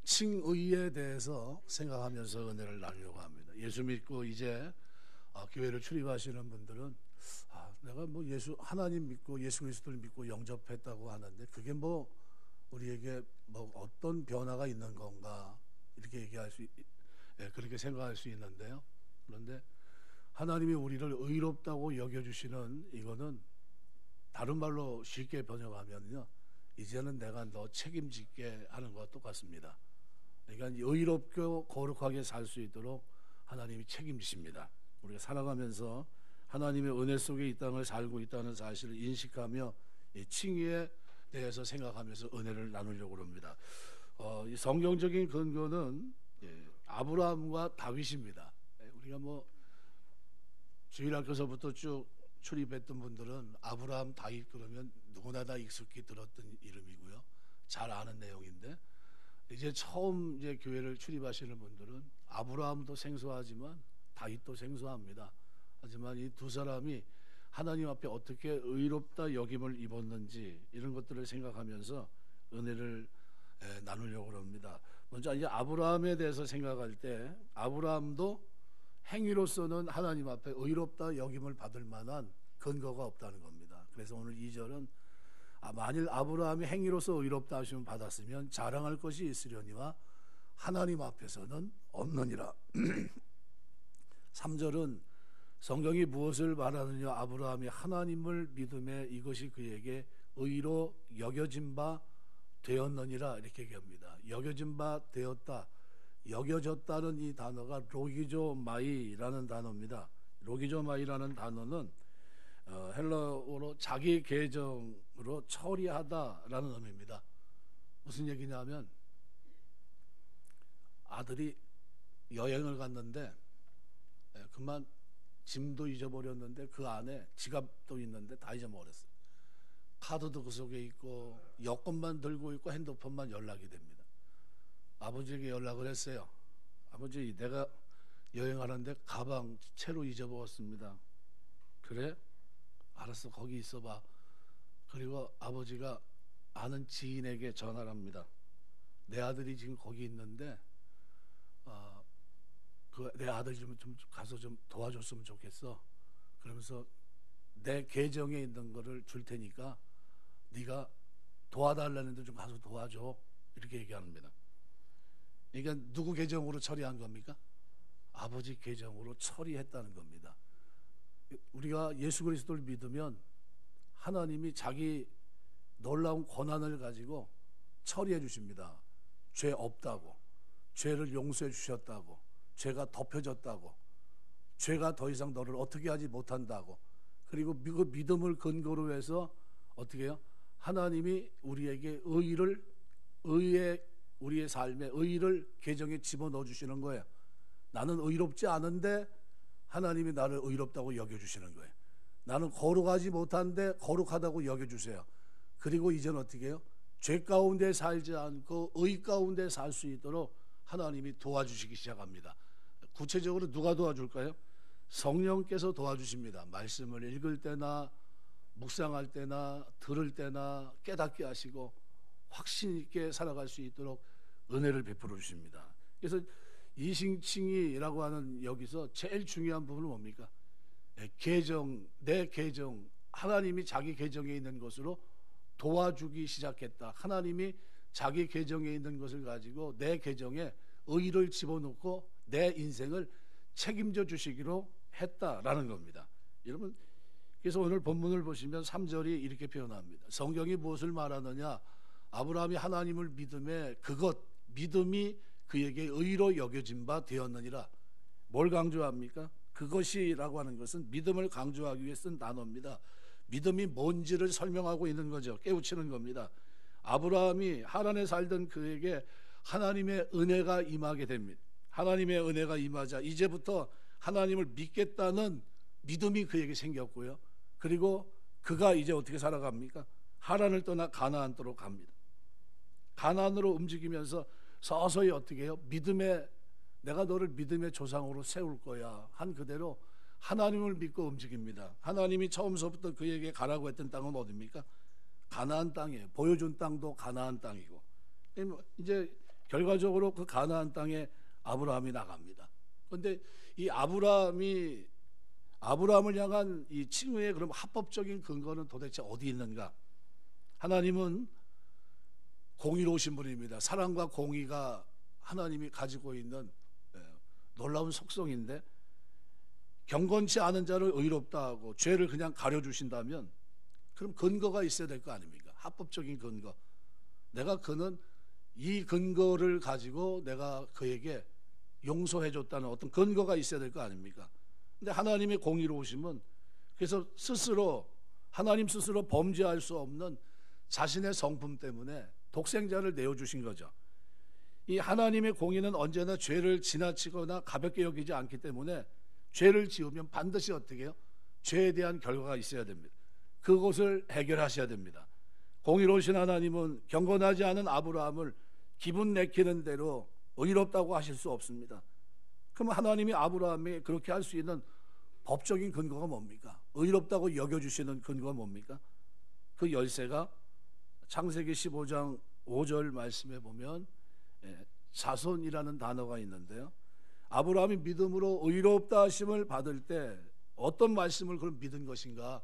칭의에 대해서 생각하면서 은혜를 나누려고 합니다. 예수 믿고 이제 교회를 출입하시는 분들은 내가 뭐 하나님 믿고 예수 그리스도를 믿고 영접했다고 하는데 그게 뭐 우리에게 뭐 어떤 변화가 있는 건가 이렇게 그렇게 생각할 수 있는데요. 그런데 하나님이 우리를 의롭다고 여겨주시는 이거는 다른 말로 쉽게 번역하면요, 이제는 내가 너 책임질게 하는 것과 똑같습니다. 그러니까 의롭고 거룩하게 살 수 있도록 하나님이 책임지십니다. 우리가 살아가면서 하나님의 은혜 속에 이 땅을 살고 있다는 사실을 인식하며 이 칭의에 대해서 생각하면서 은혜를 나누려고 합니다. 이 성경적인 근거는 아브라함과 다윗입니다. 우리가 뭐 주일학교서부터 쭉 출입했던 분들은 아브라함, 다윗 그러면 누구나 다 익숙히 들었던 이름이고요, 잘 아는 내용인데 이제 처음 이제 교회를 출입하시는 분들은 아브라함도 생소하지만 다윗도 생소합니다. 하지만 이 두 사람이 하나님 앞에 어떻게 의롭다 여김을 입었는지 이런 것들을 생각하면서 은혜를 나누려고 합니다. 먼저 이제 아브라함에 대해서 생각할 때 아브라함도 행위로서는 하나님 앞에 의롭다 여김을 받을 만한 근거가 없다는 겁니다. 그래서 오늘 2절은 만일 아브라함이 행위로서 의롭다 하심을 받았으면 자랑할 것이 있으려니와 하나님 앞에서는 없느니라. 3절은 성경이 무엇을 말하느냐, 아브라함이 하나님을 믿음에 이것이 그에게 의로 여겨진 바 되었느니라 이렇게 얘기합니다. 여겨진 바 되었다, 여겨졌다는 이 단어가 로기조마이라는 단어입니다. 로기조마이라는 단어는 헬라어로 자기 계정으로 처리하다라는 의미입니다. 무슨 얘기냐면 아들이 여행을 갔는데 그만 짐도 잊어버렸는데 그 안에 지갑도 있는데 다 잊어버렸어요. 카드도 그 속에 있고 여권만 들고 있고 핸드폰만 연락이 됩니다. 아버지에게 연락을 했어요. 아버지, 내가 여행하는데 가방 채로 잊어먹었습니다. 그래? 알았어, 거기 있어봐. 그리고 아버지가 아는 지인에게 전화를 합니다. 내 아들이 지금 거기 있는데 내 아들 좀 가서 좀 도와줬으면 좋겠어. 그러면서 내 계정에 있는 거를 줄 테니까 네가 도와달라는데 좀 가서 도와줘 이렇게 얘기합니다. 그러니까 누구 계정으로 처리한 겁니까? 아버지 계정으로 처리했다는 겁니다. 우리가 예수 그리스도를 믿으면 하나님이 자기 놀라운 권한을 가지고 처리해 주십니다. 죄 없다고, 죄를 용서해 주셨다고, 죄가 덮여졌다고, 죄가 더 이상 너를 어떻게 하지 못한다고, 그리고 그 믿음을 근거로 해서 어떻게 해요? 하나님이 우리에게 우리의 삶에 의를 계정에 집어넣어 주시는 거예요. 나는 의롭지 않은데 하나님이 나를 의롭다고 여겨주시는 거예요. 나는 거룩하지 못한데 거룩하다고 여겨주세요. 그리고 이제는 어떻게 해요? 죄 가운데 살지 않고 의 가운데 살 수 있도록 하나님이 도와주시기 시작합니다. 구체적으로 누가 도와줄까요? 성령께서 도와주십니다. 말씀을 읽을 때나 묵상할 때나 들을 때나 깨닫게 하시고 확신 있게 살아갈 수 있도록 은혜를 베풀어 주십니다. 그래서 이신칭의라고 하는 여기서 제일 중요한 부분은 뭡니까? 내 계정, 하나님이 자기 계정에 있는 것으로 도와주기 시작했다. 하나님이 자기 계정에 있는 것을 가지고 내 계정에 의를 집어넣고 내 인생을 책임져 주시기로 했다라는 겁니다. 여러분, 그래서 오늘 본문을 보시면 3절이 이렇게 표현합니다. 성경이 무엇을 말하느냐? 아브라함이 하나님을 믿음에 믿음이 그에게 의로 여겨진 바 되었느니라. 뭘 강조합니까? 그것이라고 하는 것은 믿음을 강조하기 위해 쓴 단어입니다. 믿음이 뭔지를 설명하고 있는 거죠. 깨우치는 겁니다. 아브라함이 하란에 살던 그에게 하나님의 은혜가 임하게 됩니다. 하나님의 은혜가 임하자 이제부터 하나님을 믿겠다는 믿음이 그에게 생겼고요. 그리고 그가 이제 어떻게 살아갑니까? 하란을 떠나 가나안 도로 갑니다. 가나안으로 움직이면서 서서히 어떻게 해요? 내가 너를 믿음의 조상으로 세울 거야 한 그대로 하나님을 믿고 움직입니다. 하나님이 처음서부터 그에게 가라고 했던 땅은 어디입니까? 가나안 땅이에요. 보여준 땅도 가나안 땅이고, 이제 결과적으로 그 가나안 땅에 아브라함이 나갑니다. 그런데 이 아브라함을 향한 이 칭의의 그럼 합법적인 근거는 도대체 어디 있는가? 하나님은 공의로우신 분입니다. 사랑과 공의가 하나님이 가지고 있는 놀라운 속성인데, 경건치 않은 자를 의롭다 하고 죄를 그냥 가려주신다면 그럼 근거가 있어야 될 거 아닙니까? 합법적인 근거. 그는 이 근거를 가지고 내가 그에게 용서해줬다는 어떤 근거가 있어야 될 거 아닙니까? 근데 하나님의 공의로우심은 그래서 하나님 스스로 범죄할 수 없는 자신의 성품 때문에 독생자를 내어주신 거죠. 이 하나님의 공의는 언제나 죄를 지나치거나 가볍게 여기지 않기 때문에 죄를 지으면 반드시 어떻게 해요? 죄에 대한 결과가 있어야 됩니다. 그것을 해결하셔야 됩니다. 공의로우신 하나님은 경건하지 않은 아브라함을 기분 내키는 대로 의롭다고 하실 수 없습니다. 그럼 하나님이 아브라함에게 그렇게 할 수 있는 법적인 근거가 뭡니까? 의롭다고 여겨주시는 근거가 뭡니까? 그 열쇠가 창세기 15장 5절 말씀에 보면 자손이라는 단어가 있는데요, 아브라함이 믿음으로 의롭다 하심을 받을 때 어떤 말씀을 그럼 믿은 것인가?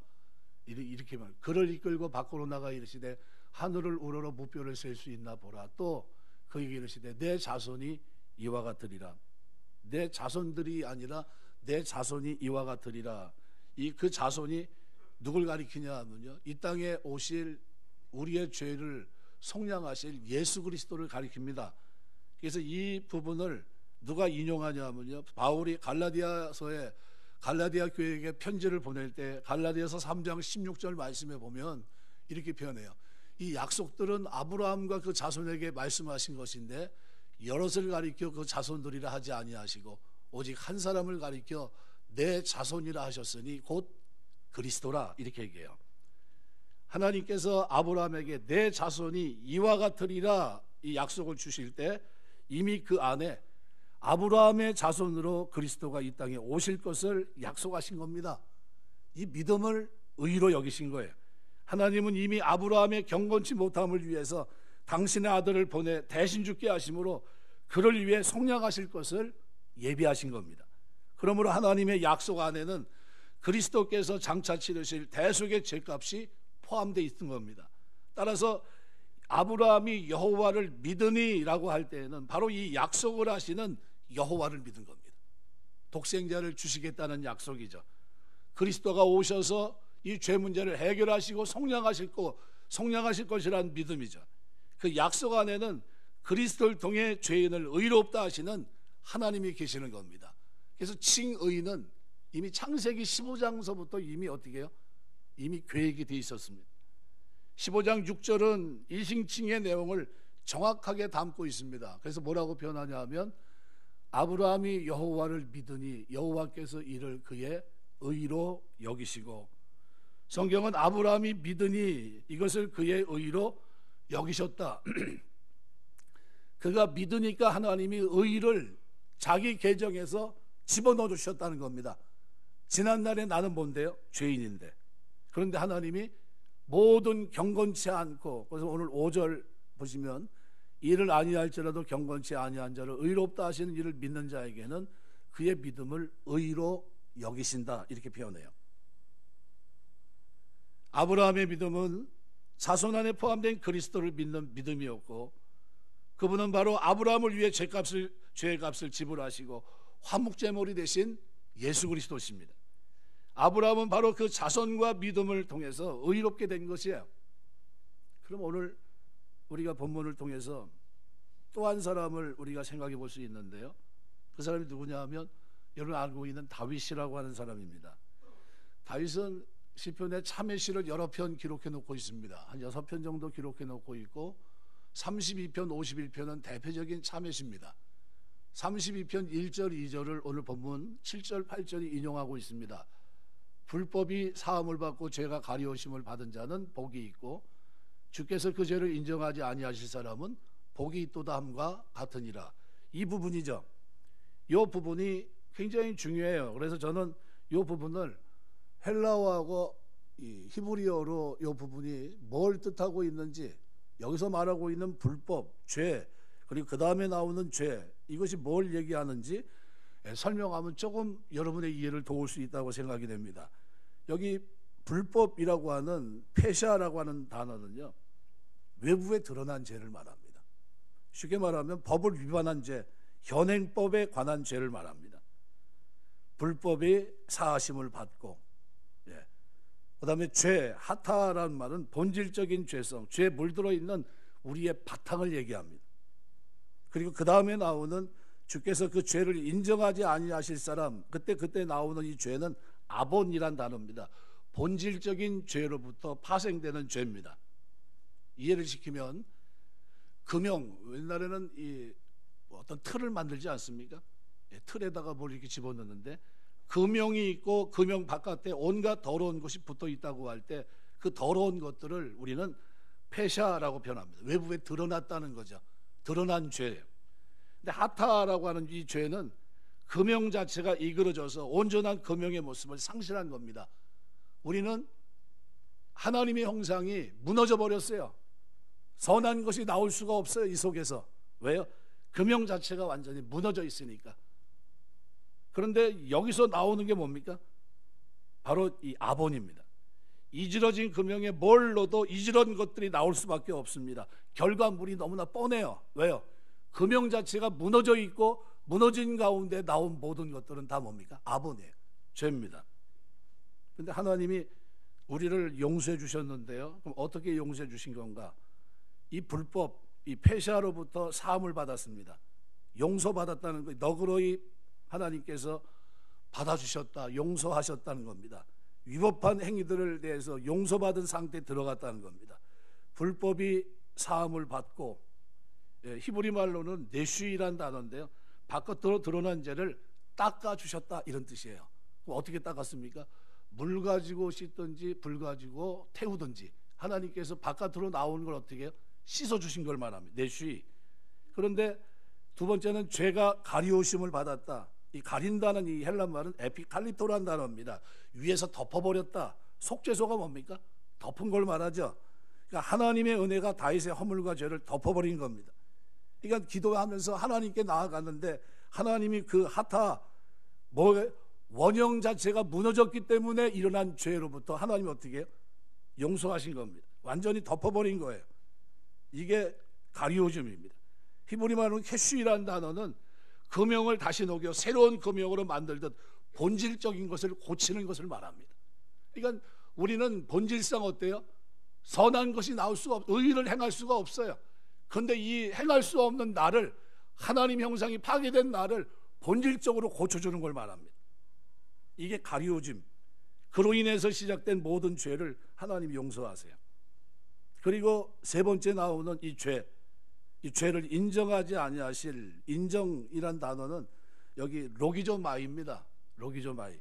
이렇게 말, 그를 이끌고 밖으로 나가 이르시되 하늘을 우러러 무뼈를 셀 수 있나 보라. 또 그에게 이르시되 내 자손이 이와 같으리라. 내 자손들이 아니라 내 자손이 이와 같으리라. 그 자손이 누굴 가리키냐 하면요, 이 땅에 오실 우리의 죄를 속량하실 예수 그리스도를 가리킵니다. 그래서 이 부분을 누가 인용하냐 하면요, 바울이 갈라디아 교회에게 편지를 보낼 때 갈라디아서 3장 16절 말씀에 보면 이렇게 표현해요. 이 약속들은 아브라함과 그 자손에게 말씀하신 것인데 여럿을 가리켜 그 자손들이라 하지 아니하시고 오직 한 사람을 가리켜 내 자손이라 하셨으니 곧 그리스도라, 이렇게 얘기해요. 하나님께서 아브라함에게 내 자손이 이와 같으리라 이 약속을 주실 때 이미 그 안에 아브라함의 자손으로 그리스도가 이 땅에 오실 것을 약속하신 겁니다. 이 믿음을 의로 여기신 거예요. 하나님은 이미 아브라함의 경건치 못함을 위해서 당신의 아들을 보내 대신 죽게 하심으로 그를 위해 속량하실 것을 예비하신 겁니다. 그러므로 하나님의 약속 안에는 그리스도께서 장차 치르실 대속의 죄값이 포함되어 있는 겁니다. 따라서 아브라함이 여호와를 믿으니라고 할 때에는 바로 이 약속을 하시는 여호와를 믿은 겁니다. 독생자를 주시겠다는 약속이죠. 그리스도가 오셔서 이 죄 문제를 해결하시고 속량하실 것이라는 믿음이죠. 그 약속 안에는 그리스도를 통해 죄인을 의롭다 하시는 하나님이 계시는 겁니다. 그래서 칭의는 이미 창세기 15장서부터 이미 어떻게 해요? 이미 계획이 되어 있었습니다. 15장 6절은 일신칭의 내용을 정확하게 담고 있습니다. 그래서 뭐라고 표현하냐 하면 아브라함이 여호와를 믿으니 여호와께서 이를 그의 의로 여기시고, 성경은 아브라함이 믿으니 이것을 그의 의로 여기셨다. 그가 믿으니까 하나님이 의를 자기 계정에서 집어넣어 주셨다는 겁니다. 지난날에 나는 뭔데요? 죄인인데. 그런데 하나님이 모든 경건치 않고, 그래서 오늘 5절 보시면 이를 아니할지라도 경건치 아니한 자를 의롭다 하시는 이를 믿는 자에게는 그의 믿음을 의로 여기신다, 이렇게 표현해요. 아브라함의 믿음은 자손 안에 포함된 그리스도를 믿는 믿음이었고, 그분은 바로 아브라함을 위해 죄의 값을 지불하시고 화목제물이 되신 예수 그리스도십니다. 아브라함은 바로 그 자손과 믿음을 통해서 의롭게 된 것이에요. 그럼 오늘 우리가 본문을 통해서 또 한 사람을 우리가 생각해 볼 수 있는데요, 그 사람이 누구냐 하면 여러분 알고 있는 다윗이라고 하는 사람입니다. 다윗은 시편에 참회시를 여러 편 기록해 놓고 있습니다. 한 6편 정도 기록해 놓고 있고 32편, 51편은 대표적인 참회시입니다. 32편 1절, 2절을 오늘 본문 7절, 8절이 인용하고 있습니다. 불법이 사함을 받고 죄가 가리우심을 받은 자는 복이 있고 주께서 그 죄를 인정하지 아니하실 사람은 복이 있도다 함과 같으니라. 이 부분이죠. 이 부분이 굉장히 중요해요. 그래서 저는 이 부분을 헬라어하고 이 히브리어로 이 부분이 뭘 뜻하고 있는지, 여기서 말하고 있는 불법, 죄, 그리고 그 다음에 나오는 죄, 이것이 뭘 얘기하는지 설명하면 조금 여러분의 이해를 도울 수 있다고 생각이 됩니다. 여기 불법이라고 하는 페샤라고 하는 단어는요, 외부에 드러난 죄를 말합니다. 쉽게 말하면 법을 위반한 죄, 현행법에 관한 죄를 말합니다. 불법이 사하심을 받고, 그 다음에 죄, 하타라는 말은 본질적인 죄성, 죄에 물들어 있는 우리의 바탕을 얘기합니다. 그리고 그 다음에 나오는 주께서 그 죄를 인정하지 아니하실 사람, 그때 나오는 이 죄는 아본이란 단어입니다. 본질적인 죄로부터 파생되는 죄입니다. 이해를 시키면 금형, 옛날에는 이 어떤 틀을 만들지 않습니까? 틀에다가 뭘 이렇게 집어넣는데 금형이 있고 금형 바깥에 온갖 더러운 것이 붙어 있다고 할 때 그 더러운 것들을 우리는 페샤라고 표현합니다. 외부에 드러났다는 거죠. 드러난 죄예요. 근데 하타라고 하는 이 죄는 금형 자체가 이그러져서 온전한 금형의 모습을 상실한 겁니다. 우리는 하나님의 형상이 무너져 버렸어요. 선한 것이 나올 수가 없어요. 이 속에서. 왜요? 금형 자체가 완전히 무너져 있으니까. 그런데 여기서 나오는 게 뭡니까? 바로 이 아본입니다. 이지러진 금형에 뭘 넣어도 이지런 것들이 나올 수밖에 없습니다. 결과물이 너무나 뻔해요. 왜요? 금형 자체가 무너져 있고 무너진 가운데 나온 모든 것들은 다 뭡니까? 아본이에요. 죄입니다. 그런데 하나님이 우리를 용서해 주셨는데요. 그럼 어떻게 용서해 주신 건가? 이 불법, 이 페샤로부터 사함을 받았습니다. 용서받았다는 거, 너그러이 하나님께서 받아주셨다, 용서하셨다는 겁니다. 위법한 행위들을 대해서 용서받은 상태에 들어갔다는 겁니다. 불법이 사함을 받고, 히브리 말로는 네슈이란 단어인데요, 바깥으로 드러난 죄를 닦아주셨다, 이런 뜻이에요. 그럼 어떻게 닦았습니까? 물 가지고 씻든지 불 가지고 태우든지 하나님께서 바깥으로 나오는 걸 어떻게 해요? 씻어주신 걸 말합니다. 네슈이. 그런데 두 번째는 죄가 가리우심을 받았다. 이 가린다는 이 헬란 말은 에피칼리토라는 단어입니다. 위에서 덮어버렸다. 속죄소가 뭡니까? 덮은 걸 말하죠. 그러니까 하나님의 은혜가 다윗의 허물과 죄를 덮어버린 겁니다. 그러니까 기도하면서 하나님께 나아갔는데 하나님이 그 하타 원형 자체가 무너졌기 때문에 일어난 죄로부터 하나님이 어떻게 해요? 용서하신 겁니다. 완전히 덮어버린 거예요. 이게 가리오즘입니다. 히브리 말로 캐슈이라는 단어는 금형을 다시 녹여 새로운 금형으로 만들듯 본질적인 것을 고치는 것을 말합니다. 그러니까 우리는 본질상 어때요? 선한 것이 나올 수가 없어요. 의를 행할 수가 없어요. 그런데 이 행할 수 없는 나를, 하나님 형상이 파괴된 나를 본질적으로 고쳐주는 걸 말합니다. 이게 가리오즘. 그로 인해서 시작된 모든 죄를 하나님이 용서하세요. 그리고 세 번째 나오는 이 죄, 이 죄를 인정하지 아니하실, 인정이란 단어는 여기 로기조마이입니다. 로기조마이.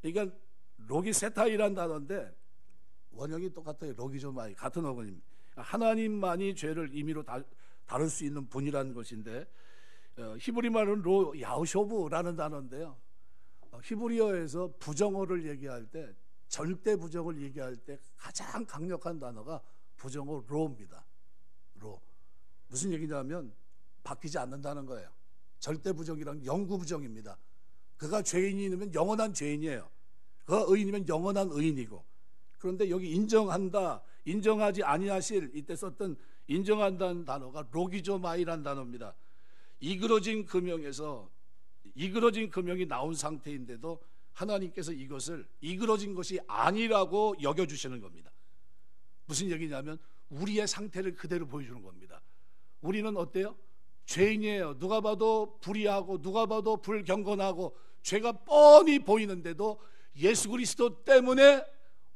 그러니까 로기세타이란 단어인데 원형이 똑같아요. 로기조마이, 같은 어근입니다. 하나님만이 죄를 임의로 다룰 수 있는 분이라는 것인데, 히브리 말은 로 야우쇼브라는 단어인데요, 히브리어에서 부정어를 얘기할 때, 절대 부정을 얘기할 때 가장 강력한 단어가 부정어 로입니다. 로. 무슨 얘기냐면 바뀌지 않는다는 거예요. 절대 부정이란 영구 부정입니다. 그가 죄인이면 영원한 죄인이에요. 그가 의인이면 영원한 의인이고. 그런데 여기 인정한다, 인정하지 아니하실, 이때 썼던 인정한다는 단어가 로기조마이란 단어입니다. 이그러진 금형에서 이그러진 금형이 나온 상태인데도 하나님께서 이것을 이그러진 것이 아니라고 여겨주시는 겁니다. 무슨 얘기냐면 우리의 상태를 그대로 보여주는 겁니다. 우리는 어때요? 죄인이에요. 누가 봐도 불의하고 누가 봐도 불경건하고 죄가 뻔히 보이는데도 예수 그리스도 때문에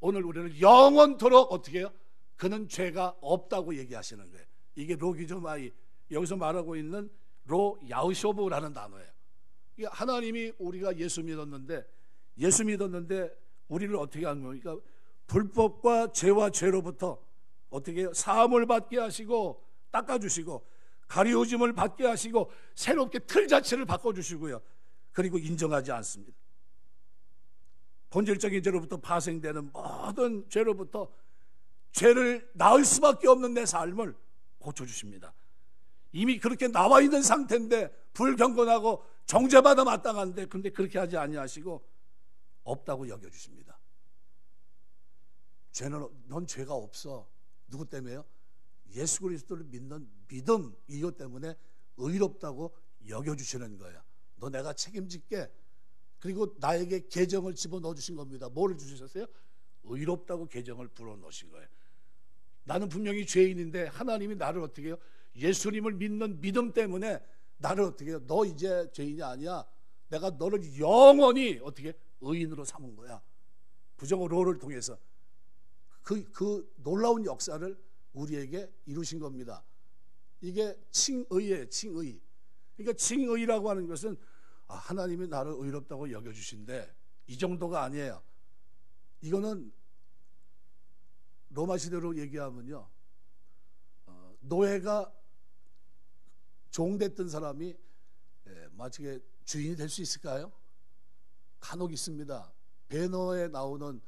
오늘 우리는 영원토록 어떻게 해요? 그는 죄가 없다고 얘기하시는 거예요. 이게 로기조마이, 여기서 말하고 있는 로 야우쇼브라는 단어예요. 하나님이 우리가 예수 믿었는데 우리를 어떻게 하는 겁니까? 불법과 죄와 죄로부터 어떻게 해요? 사함을 받게 하시고 닦아주시고 가리우짐을 받게 하시고 새롭게 틀 자체를 바꿔주시고요. 그리고 인정하지 않습니다. 본질적인 죄로부터 파생되는 모든 죄로부터 죄를 낳을 수밖에 없는 내 삶을 고쳐주십니다. 이미 그렇게 나와 있는 상태인데 불경건하고 정죄받아 마땅한데 근데 그렇게 하지 아니하시고 없다고 여겨주십니다. 넌 죄가 없어. 누구 때문에요? 예수 그리스도를 믿는 믿음, 이것 때문에 의롭다고 여겨주시는 거야. 너 내가 책임질게. 그리고 나에게 계정을 집어넣어 주신 겁니다. 뭐를 주셨어요? 의롭다고 계정을 불어넣으신 거예요. 나는 분명히 죄인인데 하나님이 나를 어떻게 해요? 예수님을 믿는 믿음 때문에 나를 어떻게 해요? 너 이제 죄인이 아니야. 내가 너를 영원히 어떻게 의인으로 삼은 거야. 부정로를 통해서 그 놀라운 역사를 우리에게 이루신 겁니다. 이게 칭의예요. 칭의. 그러니까 칭의라고 하는 것은 하나님이 나를 의롭다고 여겨주신데 이 정도가 아니에요. 이거는 로마 시대로 얘기하면요, 노예가 종됐던 사람이 마치 주인이 될 수 있을까요? 간혹 있습니다. 배너에 나오는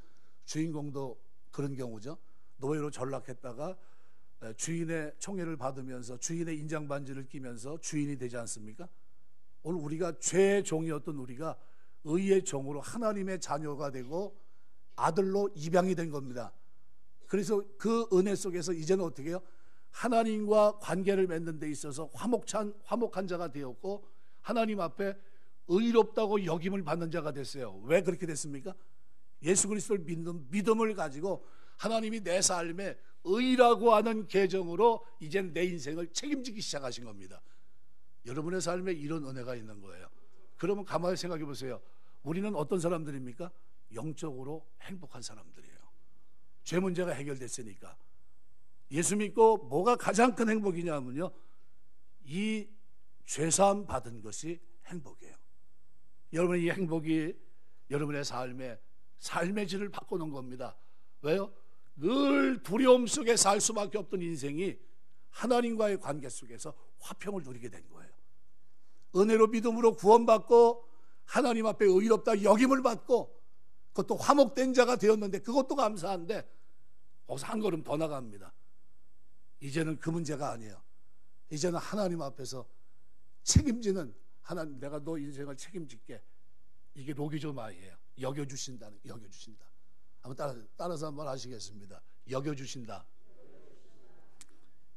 주인공도 그런 경우죠. 노예로 전락했다가 주인의 총애를 받으면서 주인의 인장반지를 끼면서 주인이 되지 않습니까? 오늘 우리가 죄의 종이었던 우리가 의의 종으로 하나님의 자녀가 되고 아들로 입양이 된 겁니다. 그래서 그 은혜 속에서 이제는 어떻게 해요? 하나님과 관계를 맺는 데 있어서 화목한 자가 되었고 하나님 앞에 의롭다고 여김을 받는 자가 됐어요. 왜 그렇게 됐습니까? 예수 그리스도를 믿는 믿음을 가지고 하나님이 내 삶에 의라고 하는 계정으로 이제는 내 인생을 책임지기 시작하신 겁니다. 여러분의 삶에 이런 은혜가 있는 거예요. 그러면 가만히 생각해 보세요. 우리는 어떤 사람들입니까? 영적으로 행복한 사람들이에요. 죄 문제가 해결됐으니까. 예수 믿고 뭐가 가장 큰 행복이냐면요, 이 죄사함 받은 것이 행복이에요. 여러분의 이 행복이 여러분의 삶의 질을 바꾸는 겁니다. 왜요? 늘 두려움 속에 살 수밖에 없던 인생이 하나님과의 관계 속에서 화평을 누리게 된 거예요. 은혜로 믿음으로 구원받고 하나님 앞에 의롭다 여김을 받고 그것도 화목된 자가 되었는데 그것도 감사한데 거기서 한 걸음 더 나갑니다. 이제는 그 문제가 아니에요. 이제는 하나님 앞에서 책임지는, 하나님 내가 너 인생을 책임질게. 이게 로기조마이에요. 여겨주신다. 한번 따라서 한번 하시겠습니다. 여겨주신다.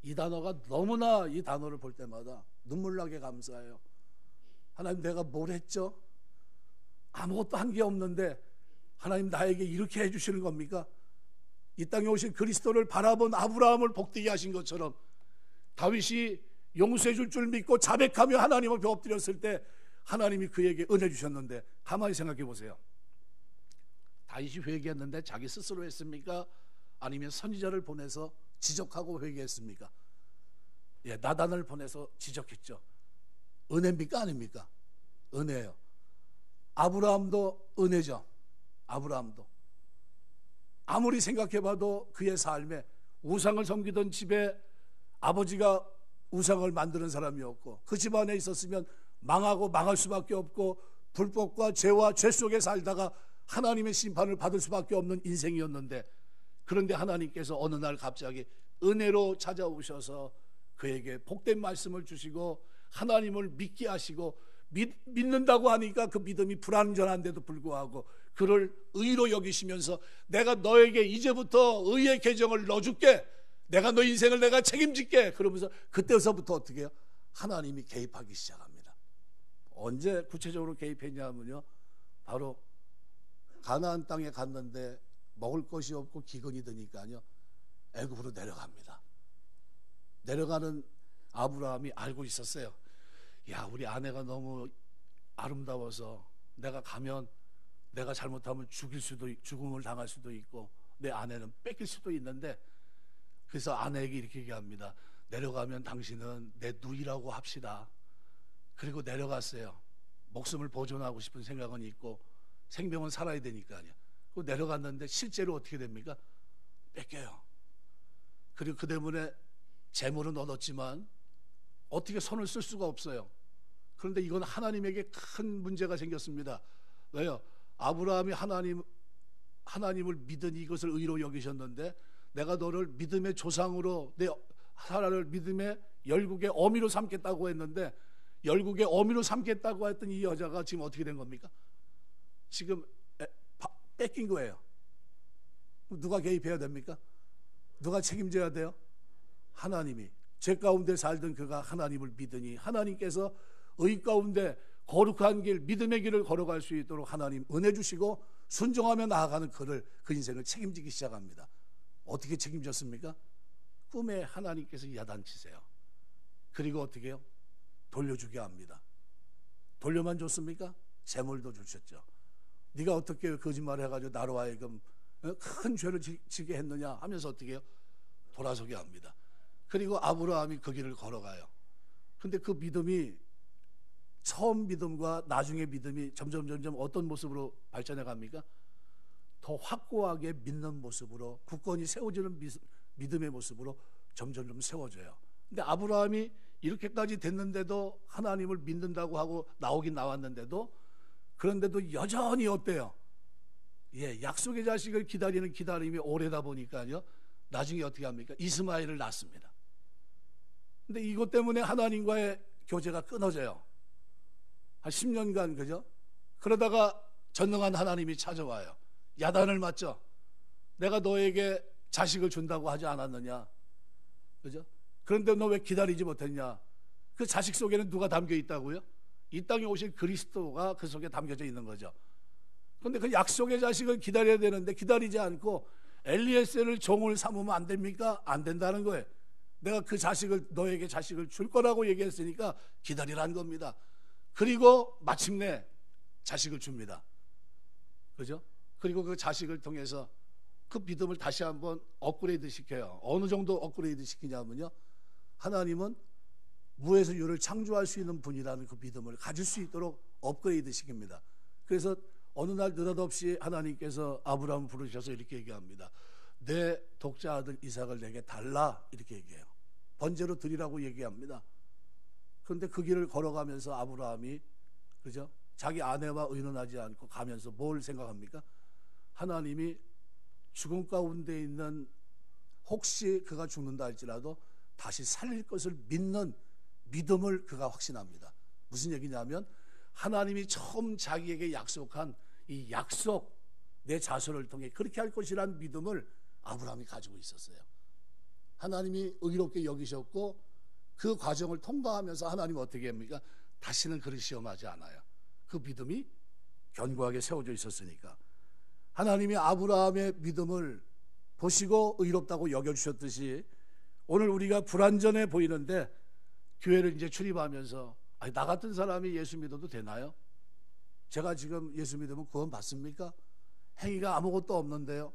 이 단어가 너무나, 이 단어를 볼 때마다 눈물 나게 감사해요. 하나님 내가 뭘 했죠? 아무것도 한 게 없는데 하나님 나에게 이렇게 해주시는 겁니까? 이 땅에 오신 그리스도를 바라본 아브라함을 복되게 하신 것처럼 다윗이 용서해 줄 줄 믿고 자백하며 하나님 앞에 엎드렸을 때 하나님이 그에게 은혜 주셨는데 가만히 생각해 보세요. 다윗이 회개했는데 자기 스스로 했습니까? 아니면 선지자를 보내서 지적하고 회개했습니까? 예, 나단을 보내서 지적했죠. 은혜입니까? 아닙니까? 은혜예요. 아브라함도 은혜죠. 아브라함도 아무리 생각해봐도 그의 삶에 우상을 섬기던 집에 아버지가 우상을 만드는 사람이었고 그 집안에 있었으면 망하고 망할 수밖에 없고 불법과 죄와 죄 속에 살다가 하나님의 심판을 받을 수밖에 없는 인생이었는데, 그런데 하나님께서 어느 날 갑자기 은혜로 찾아오셔서 그에게 복된 말씀을 주시고 하나님을 믿게 하시고 믿는다고 하니까 그 믿음이 불완전한데도 불구하고 그를 의로 여기시면서 내가 너에게 이제부터 의의 계정을 넣어줄게, 내가 너 인생을 내가 책임질게, 그러면서 그때서부터 어떻게 해요? 하나님이 개입하기 시작합니다. 언제 구체적으로 개입했냐 하면요, 바로 가나안 땅에 갔는데 먹을 것이 없고 기근이 드니까요 애굽으로 내려갑니다. 내려가는 아브라함이 알고 있었어요. 야, 우리 아내가 너무 아름다워서 내가 가면 내가 잘못하면 죽음을 당할 수도 있고 내 아내는 뺏길 수도 있는데, 그래서 아내에게 이렇게 얘기합니다. 내려가면 당신은 내 누이라고 합시다. 그리고 내려갔어요. 목숨을 보존하고 싶은 생각은 있고 생명은 살아야 되니까요. 그리고 내려갔는데 실제로 어떻게 됩니까? 뺏겨요. 그리고 그 때문에 재물은 얻었지만 어떻게 손을 쓸 수가 없어요. 그런데 이건 하나님에게 큰 문제가 생겼습니다. 왜요? 아브라함이 하나님을 믿은 이것을 의로 여기셨는데 내가 너를 믿음의 조상으로, 내 사라를 믿음의 열국의 어미로 삼겠다고 했는데 열국의 어미로 삼겠다고 했던 이 여자가 지금 어떻게 된 겁니까? 지금 뺏긴 거예요. 누가 개입해야 됩니까? 누가 책임져야 돼요? 하나님이. 죄 가운데 살던 그가 하나님을 믿으니 하나님께서 의 가운데 거룩한 길, 믿음의 길을 걸어갈 수 있도록 하나님 은혜 주시고 순종하며 나아가는 그 인생을 책임지기 시작합니다. 어떻게 책임졌습니까? 꿈에 하나님께서 야단치세요. 그리고 어떻게 해요? 돌려주게 합니다. 돌려만 줬습니까? 재물도 주셨죠. 네가 어떻게 거짓말을 해가지고 나로 하여금 큰 죄를 지게 했느냐 하면서 어떻게 해요? 돌아서게 합니다. 그리고 아브라함이 그 길을 걸어가요. 근데 그 믿음이 처음 믿음과 나중의 믿음이 점점 어떤 모습으로 발전해 갑니까? 더 확고하게 믿는 모습으로, 굳건히 세워지는 믿음의 모습으로 점점 세워져요. 근데 아브라함이 이렇게까지 됐는데도, 하나님을 믿는다고 하고 나오긴 나왔는데도, 그런데도 여전히 어때요? 약속의 자식을 기다리는 기다림이 오래다 보니까요, 나중에 어떻게 합니까? 이스마엘을 낳습니다. 근데 이것 때문에 하나님과의 교제가 끊어져요. 한 10년간, 그죠? 그러다가 전능한 하나님이 찾아와요. 야단을 맞죠? 내가 너에게 자식을 준다고 하지 않았느냐? 그죠? 그런데 너 왜 기다리지 못했냐? 그 자식 속에는 누가 담겨 있다고요? 이 땅에 오신 그리스도가 그 속에 담겨져 있는 거죠. 그런데 그 약속의 자식을 기다려야 되는데 기다리지 않고 엘리에셀을 종을 삼으면 안 됩니까? 안 된다는 거예요. 내가 그 자식을, 너에게 자식을 줄 거라고 얘기했으니까 기다리라는 겁니다. 그리고 마침내 자식을 줍니다. 그죠? 그리고 그 자식을 통해서 그 믿음을 다시 한번 업그레이드 시켜요. 어느 정도 업그레이드 시키냐면요, 하나님은 무에서 유를 창조할 수 있는 분이라는 그 믿음을 가질 수 있도록 업그레이드 시킵니다. 그래서 어느 날 느닷없이 하나님께서 아브라함을 부르셔서 이렇게 얘기합니다. 내 독자 아들 이삭을 내게 달라, 이렇게 얘기해요. 번제로 드리라고 얘기합니다. 그런데 그 길을 걸어가면서 아브라함이, 그죠? 자기 아내와 의논하지 않고 가면서 뭘 생각합니까? 하나님이 죽음 가운데 있는, 혹시 그가 죽는다 할지라도 다시 살릴 것을 믿는 믿음을 그가 확신합니다. 무슨 얘기냐면, 하나님이 처음 자기에게 약속한 이 약속, 내 자손을 통해 그렇게 할 것이라는 믿음을 아브라함이 가지고 있었어요. 하나님이 의롭게 여기셨고 그 과정을 통과하면서 하나님은 어떻게 합니까? 다시는 그를 시험하지 않아요. 그 믿음이 견고하게 세워져 있었으니까. 하나님이 아브라함의 믿음을 보시고 의롭다고 여겨주셨듯이, 오늘 우리가 불완전해 보이는데 교회를 이제 출입하면서, 아니, 나 같은 사람이 예수 믿어도 되나요? 제가 지금 예수 믿으면 구원 받습니까? 행위가 아무것도 없는데요.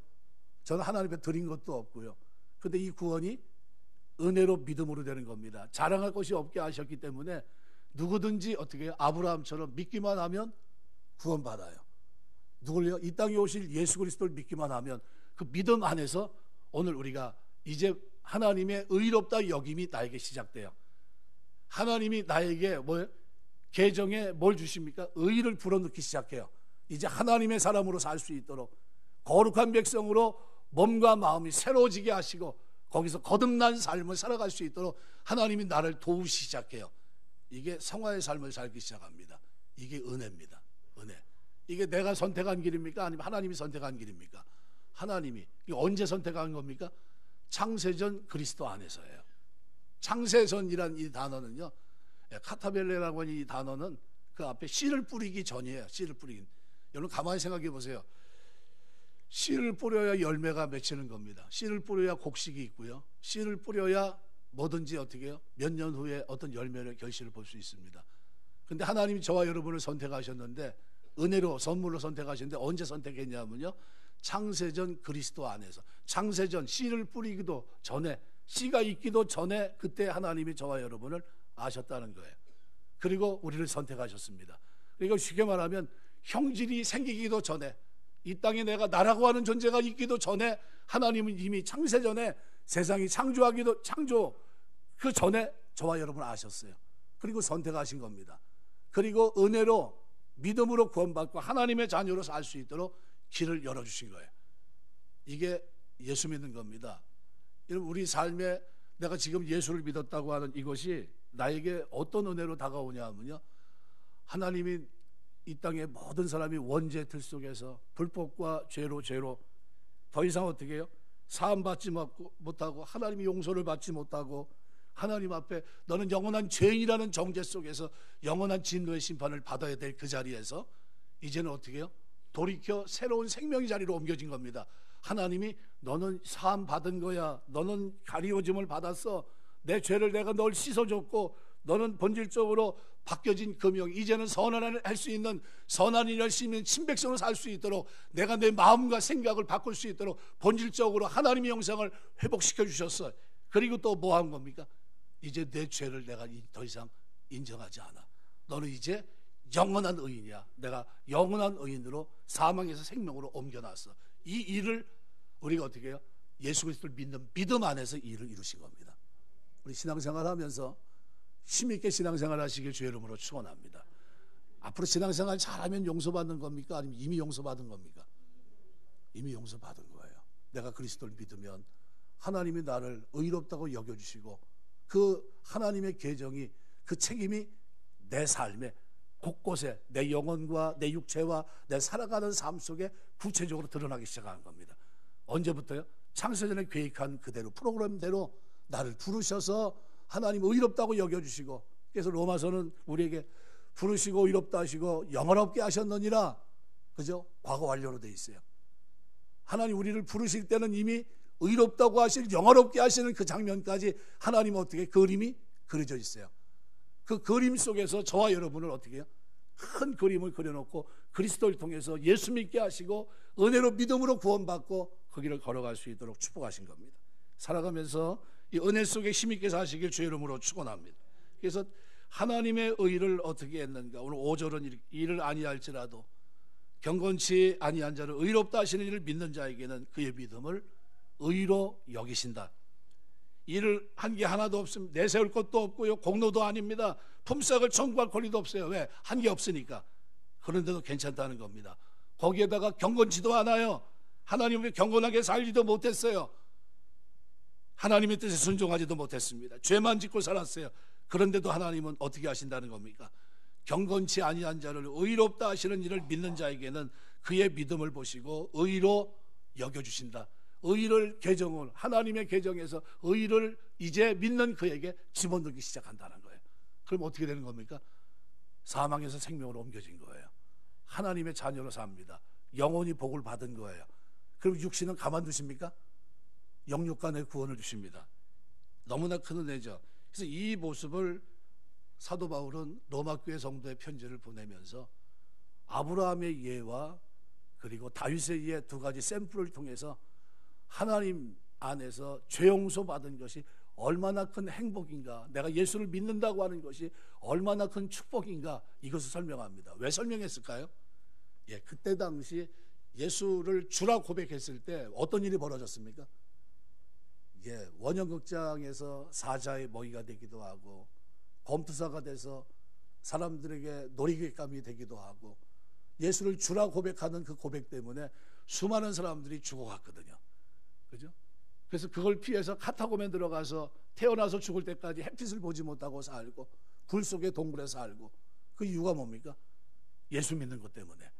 저는 하나님 앞에 드린 것도 없고요. 그런데 이 구원이 은혜로 믿음으로 되는 겁니다. 자랑할 것이 없게 하셨기 때문에 누구든지 어떻게 해요? 아브라함처럼 믿기만 하면 구원받아요. 누굴요? 이 땅에 오실 예수 그리스도를 믿기만 하면 그 믿음 안에서 오늘 우리가 이제 하나님의 의롭다 여김이 나에게 시작돼요. 하나님이 나에게 계정에 뭘 주십니까? 의를 불어넣기 시작해요. 이제 하나님의 사람으로 살 수 있도록, 거룩한 백성으로 몸과 마음이 새로워지게 하시고 거기서 거듭난 삶을 살아갈 수 있도록 하나님이 나를 도우시기 시작해요. 이게 성화의 삶을 살기 시작합니다. 이게 은혜입니다. 은혜. 이게 내가 선택한 길입니까? 아니면 하나님이 선택한 길입니까? 하나님이. 이게 언제 선택한 겁니까? 창세전 그리스도 안에서예요. 창세전이란 이 단어는요, 카타벨레라고 하는 이 단어는 그 앞에 씨를 뿌리기 전이에요. 씨를 뿌리긴. 여러분 가만히 생각해 보세요. 씨를 뿌려야 열매가 맺히는 겁니다. 씨를 뿌려야 곡식이 있고요. 씨를 뿌려야 뭐든지 어떻게 해요? 몇 년 후에 어떤 열매를, 결실을 볼 수 있습니다. 근데 하나님이 저와 여러분을 선택하셨는데, 은혜로 선물로 선택하셨는데 언제 선택했냐면요, 창세전 그리스도 안에서. 창세전, 씨를 뿌리기도 전에, 씨가 있기도 전에 그때 하나님이 저와 여러분을 아셨다는 거예요. 그리고 우리를 선택하셨습니다. 그러니까 쉽게 말하면 형질이 생기기도 전에, 이 땅에 내가 나라고 하는 존재가 있기도 전에 하나님은 이미 창세전에 세상이 창조 그 전에 저와 여러분을 아셨어요. 그리고 선택하신 겁니다. 그리고 은혜로 믿음으로 구원받고 하나님의 자녀로 살 수 있도록 길을 열어주신 거예요. 이게 예수 믿는 겁니다. 여러분, 우리 삶에 내가 지금 예수를 믿었다고 하는 이것이 나에게 어떤 은혜로 다가오냐 하면요, 하나님이 이 땅의 모든 사람이 원죄 틀 속에서 불법과 죄로 더 이상 어떻게 해요? 사함받지 못하고 하나님이 용서를 받지 못하고 하나님 앞에 너는 영원한 죄인이라는 정죄 속에서 영원한 진노의 심판을 받아야 될 그 자리에서 이제는 어떻게 해요? 돌이켜 새로운 생명의 자리로 옮겨진 겁니다. 하나님이 너는 사함 받은 거야, 너는 가리워짐을 받았어, 내 죄를 내가 널 씻어줬고 너는 본질적으로 바뀌어진 금영, 이제는 선한 할 수 있는 선한 일 열심히 친백성으로 살 수 있도록 내가 내 마음과 생각을 바꿀 수 있도록 본질적으로 하나님의 형상을 회복시켜 주셨어. 그리고 또 뭐 한 겁니까? 이제 내 죄를 내가 더 이상 인정하지 않아. 너는 이제 영원한 의인이야. 내가 영원한 의인으로 사망에서 생명으로 옮겨놨어. 이 일을 우리가 어떻게 해요? 예수 그리스도를 믿는 믿음 안에서 이 일을 이루신 겁니다. 우리 신앙생활 하면서 힘있게 신앙생활 하시길 주의 이름으로 축원합니다. 앞으로 신앙생활 잘하면 용서받는 겁니까? 아니면 이미 용서받은 겁니까? 이미 용서받은 거예요. 내가 그리스도를 믿으면 하나님이 나를 의롭다고 여겨주시고 그 하나님의 계정이, 그 책임이 내 삶에 곳곳에 내 영혼과 내 육체와 내 살아가는 삶 속에 구체적으로 드러나기 시작하는 겁니다. 언제부터요? 창세전에 계획한 그대로 프로그램대로 나를 부르셔서 하나님 의롭다고 여겨주시고, 그래서 로마서는 우리에게 부르시고 의롭다 하시고 영원롭게 하셨느니라, 그죠? 과거 완료로 돼 있어요. 하나님 우리를 부르실 때는 이미 의롭다고 하실, 영원롭게 하시는 그 장면까지 하나님 어떻게 그림이 그려져 있어요. 그 그림 속에서 저와 여러분을 어떻게 해요? 큰 그림을 그려놓고 그리스도를 통해서 예수 믿게 하시고 은혜로 믿음으로 구원받고 그 길을 걸어갈 수 있도록 축복하신 겁니다. 살아가면서 이 은혜 속에 힘있게 사시길 주의 이름으로 축원합니다. 그래서 하나님의 의를 어떻게 했는가? 오늘 5절은 이를 아니할지라도 경건치 아니한 자를 의롭다 하시는 이를 믿는 자에게는 그의 믿음을 의로 여기신다. 일을 한 게 하나도 없습니다. 내세울 것도 없고요, 공로도 아닙니다. 품삯을 청구할 권리도 없어요. 왜? 한 게 없으니까. 그런데도 괜찮다는 겁니다. 거기에다가 경건치도 않아요. 하나님을 경건하게 살지도 못했어요. 하나님의 뜻에 순종하지도 못했습니다. 죄만 짓고 살았어요. 그런데도 하나님은 어떻게 하신다는 겁니까? 경건치 아니한 자를 의롭다 하시는 이를 믿는 자에게는 그의 믿음을 보시고 의로 여겨주신다. 의를 계정을, 하나님의 계정에서 의를 이제 믿는 그에게 집어넣기 시작한다는 거예요. 그럼 어떻게 되는 겁니까? 사망에서 생명으로 옮겨진 거예요. 하나님의 자녀로 삽니다. 영원히 복을 받은 거예요. 그럼 육신은 가만두십니까? 영육간의 구원을 주십니다. 너무나 큰 은혜죠. 그래서 이 모습을 사도 바울은 로마 교회 성도에 편지를 보내면서 아브라함의 예와 그리고 다윗의 예 두 가지 샘플을 통해서 하나님 안에서 죄 용서 받은 것이 얼마나 큰 행복인가, 내가 예수를 믿는다고 하는 것이 얼마나 큰 축복인가, 이것을 설명합니다. 왜 설명했을까요? 예, 그때 당시 예수를 주라 고백했을 때 어떤 일이 벌어졌습니까? 예, 원형극장에서 사자의 먹이가 되기도 하고 검투사가 돼서 사람들에게 놀이객감이 되기도 하고, 예수를 주라 고백하는 그 고백 때문에 수많은 사람들이 죽어갔거든요. 그죠? 그래서 그걸 피해서 카타콤에 들어가서 태어나서 죽을 때까지 햇빛을 보지 못하고 살고 불 속에 동굴에 살고, 그 이유가 뭡니까? 예수 믿는 것 때문에.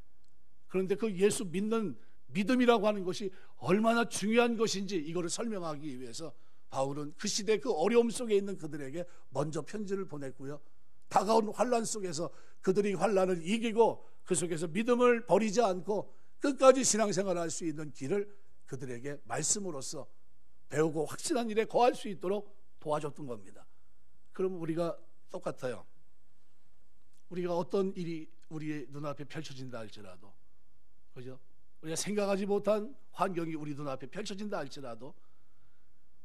그런데 그 예수 믿는 믿음이라고 하는 것이 얼마나 중요한 것인지 이거를 설명하기 위해서 바울은 그 시대 그 어려움 속에 있는 그들에게 먼저 편지를 보냈고요, 다가온 환난 속에서 그들이 환난을 이기고 그 속에서 믿음을 버리지 않고 끝까지 신앙생활을 할 수 있는 길을 그들에게 말씀으로써 배우고 확신한 일에 거할 수 있도록 도와줬던 겁니다. 그럼 우리가 똑같아요. 우리가 어떤 일이 우리 눈앞에 펼쳐진다 할지라도, 그죠? 우리가 생각하지 못한 환경이 우리 눈앞에 펼쳐진다 할지라도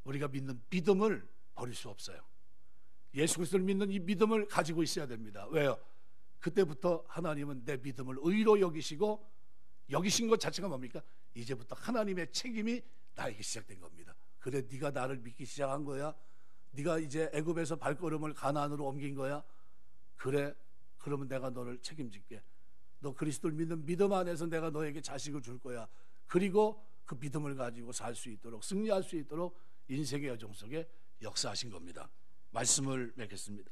우리가 믿는 믿음을 버릴 수 없어요. 예수 그리스도를 믿는 이 믿음을 가지고 있어야 됩니다. 왜요? 그때부터 하나님은 내 믿음을 의로 여기시고, 여기신 것 자체가 뭡니까? 이제부터 하나님의 책임이 나에게 시작된 겁니다. 그래, 네가 나를 믿기 시작한 거야? 네가 이제 애굽에서 발걸음을 가나안으로 옮긴 거야? 그래, 그러면 내가 너를 책임질게. 너 그리스도를 믿는 믿음 안에서 내가 너에게 자식을 줄 거야. 그리고 그 믿음을 가지고 살 수 있도록, 승리할 수 있도록 인생의 여정 속에 역사하신 겁니다. 말씀을 맺겠습니다.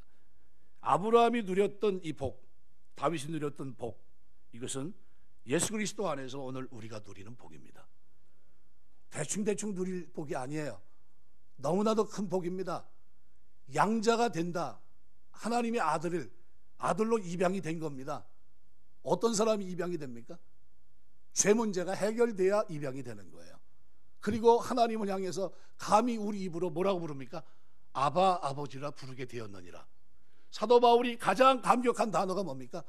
아브라함이 누렸던 이 복, 다윗이 누렸던 복, 이것은 예수 그리스도 안에서 오늘 우리가 누리는 복입니다. 대충 누릴 복이 아니에요. 너무나도 큰 복입니다. 양자가 된다. 하나님의 아들로 입양이 된 겁니다. 어떤 사람이 입양이 됩니까? 죄 문제가 해결돼야 입양이 되는 거예요. 그리고 하나님을 향해서 감히 우리 입으로 뭐라고 부릅니까? 아바, 아버지라 부르게 되었느니라. 사도 바울이 가장 감격한 단어가 뭡니까?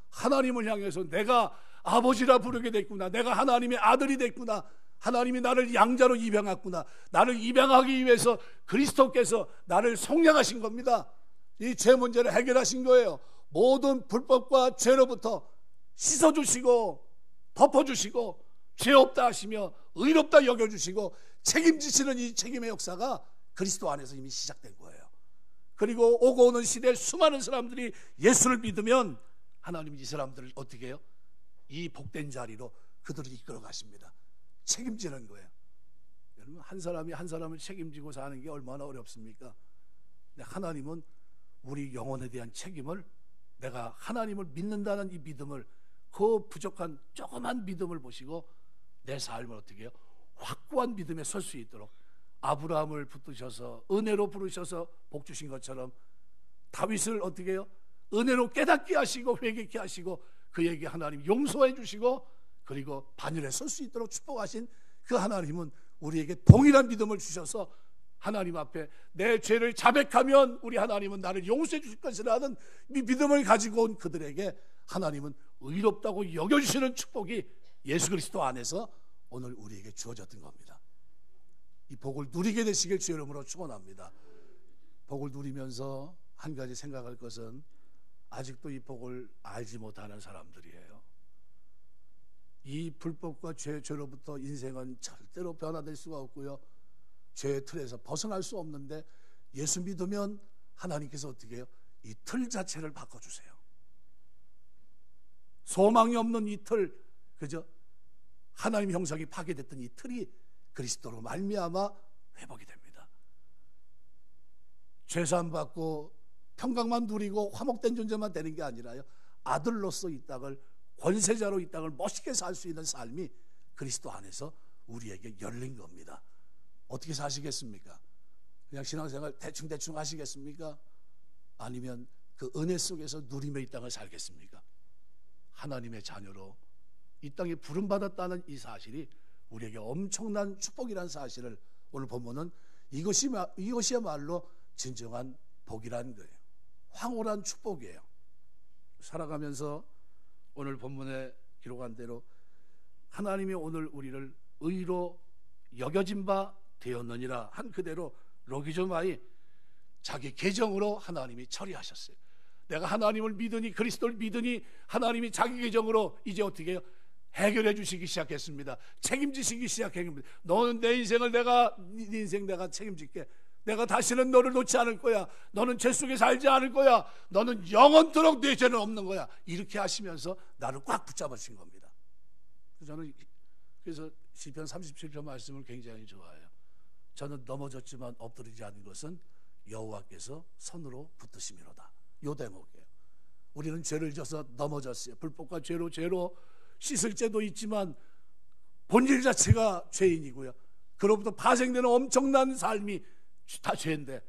하나님을 향해서 내가 아버지라 부르게 됐구나, 내가 하나님의 아들이 됐구나, 하나님이 나를 양자로 입양했구나, 나를 입양하기 위해서 그리스도께서 나를 속량하신 겁니다. 이 죄 문제를 해결하신 거예요. 모든 불법과 죄로부터 씻어주시고 덮어주시고 죄 없다 하시며 의롭다 여겨주시고 책임지시는 이 책임의 역사가 그리스도 안에서 이미 시작된 거예요. 그리고 오고 오는 시대에 수많은 사람들이 예수를 믿으면 하나님이 이 사람들을 어떻게 해요? 이 복된 자리로 그들을 이끌어 가십니다. 책임지는 거예요. 여러분, 한 사람이 한 사람을 책임지고 사는 게 얼마나 어렵습니까? 근데 하나님은 우리 영혼에 대한 책임을, 내가 하나님을 믿는다는 이 믿음을, 그 부족한 조그만 믿음을 보시고 내 삶을 어떻게 해요? 확고한 믿음에 설 수 있도록 아브라함을 붙드셔서 은혜로 부르셔서 복 주신 것처럼 다윗을 어떻게 해요? 은혜로 깨닫게 하시고 회개케 하시고 그에게 하나님 용서해 주시고 그리고 반열에 설 수 있도록 축복하신 그 하나님은 우리에게 동일한 믿음을 주셔서 하나님 앞에 내 죄를 자백하면 우리 하나님은 나를 용서해 주실 것이라는 이 믿음을 가지고 온 그들에게 하나님은 의롭다고 여겨주시는 축복이 예수 그리스도 안에서 오늘 우리에게 주어졌던 겁니다. 이 복을 누리게 되시길 주의 이름으로 축원합니다. 복을 누리면서 한 가지 생각할 것은 아직도 이 복을 알지 못하는 사람들이에요. 이 불법과 죄로부터 인생은 절대로 변화될 수가 없고요, 죄의 틀에서 벗어날 수 없는데 예수 믿으면 하나님께서 어떻게 해요? 이 틀 자체를 바꿔주세요. 소망이 없는 이 틀, 그죠? 하나님 형상이 파괴됐던 이 틀이 그리스도로 말미암아 회복이 됩니다. 죄사함 받고 평강만 누리고 화목된 존재만 되는 게 아니라요, 아들로서 이 땅을, 권세자로 이 땅을 멋있게 살 수 있는 삶이 그리스도 안에서 우리에게 열린 겁니다. 어떻게 사시겠습니까? 그냥 신앙생활 대충 하시겠습니까? 아니면 그 은혜 속에서 누리며 이 땅을 살겠습니까? 하나님의 자녀로 이 땅에 부름받았다는 이 사실이 우리에게 엄청난 축복이라는 사실을 오늘 본문은 이것이야말로 진정한 복이라는 거예요. 황홀한 축복이에요. 살아가면서 오늘 본문에 기록한 대로 하나님이 오늘 우리를 의로 여겨진 바 되었느니라 한 그대로 로기조마이 자기 계정으로 하나님이 처리하셨어요. 내가 하나님을 믿으니, 그리스도를 믿으니 하나님이 자기 계정으로 이제 어떻게 해요? 해결해 주시기 시작했습니다. 책임지시기 시작했습니다. 너는 내 인생을 네 인생 내가 책임질게. 내가 다시는 너를 놓지 않을 거야. 너는 죄 속에 살지 않을 거야. 너는 영원토록 내 죄는 없는 거야. 이렇게 하시면서 나를 꽉 붙잡으신 겁니다. 저는 그래서 시편 37편 말씀을 굉장히 좋아해요. 저는 넘어졌지만 엎드리지 않은 것은 여호와께서 손으로 붙드심이로다. 요 대목이에요. 우리는 죄를 져서 넘어졌어요. 불법과 죄로 씻을 죄도 있지만 본질 자체가 죄인이고요, 그로부터 파생되는 엄청난 삶이 다 죄인데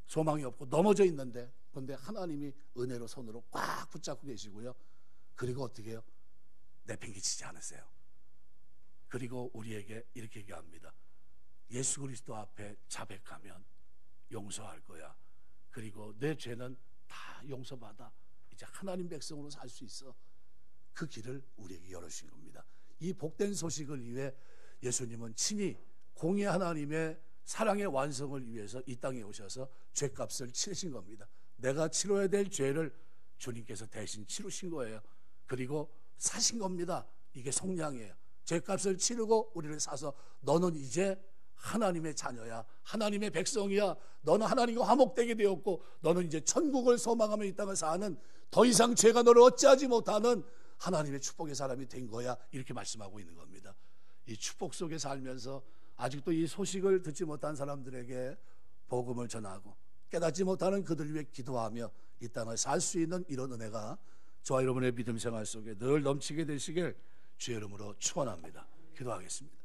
소망이 없고 넘어져 있는데, 그런데 하나님이 은혜로 손으로 꽉 붙잡고 계시고요, 그리고 어떻게 해요? 내팽개치지 않으세요. 그리고 우리에게 이렇게 얘기합니다. 예수 그리스도 앞에 자백하면 용서할 거야. 그리고 내 죄는 다 용서받아. 이제 하나님 백성으로 살 수 있어. 그 길을 우리에게 열어주신 겁니다. 이 복된 소식을 위해 예수님은 친히 공의 하나님의 사랑의 완성을 위해서 이 땅에 오셔서 죄값을 치르신 겁니다. 내가 치러야 될 죄를 주님께서 대신 치르신 거예요. 그리고 사신 겁니다. 이게 속량이에요. 죄값을 치르고 우리를 사서 너는 이제 하나님의 자녀야, 하나님의 백성이야, 너는 하나님과 화목되게 되었고 너는 이제 천국을 소망하며 이 땅을 사는, 더 이상 죄가 너를 어찌하지 못하는 하나님의 축복의 사람이 된 거야. 이렇게 말씀하고 있는 겁니다. 이 축복 속에 살면서 아직도 이 소식을 듣지 못한 사람들에게 복음을 전하고 깨닫지 못하는 그들 위해 기도하며 이 땅을 살 수 있는 이런 은혜가 저와 여러분의 믿음 생활 속에 늘 넘치게 되시길 주의 이름으로 축원합니다. 기도하겠습니다.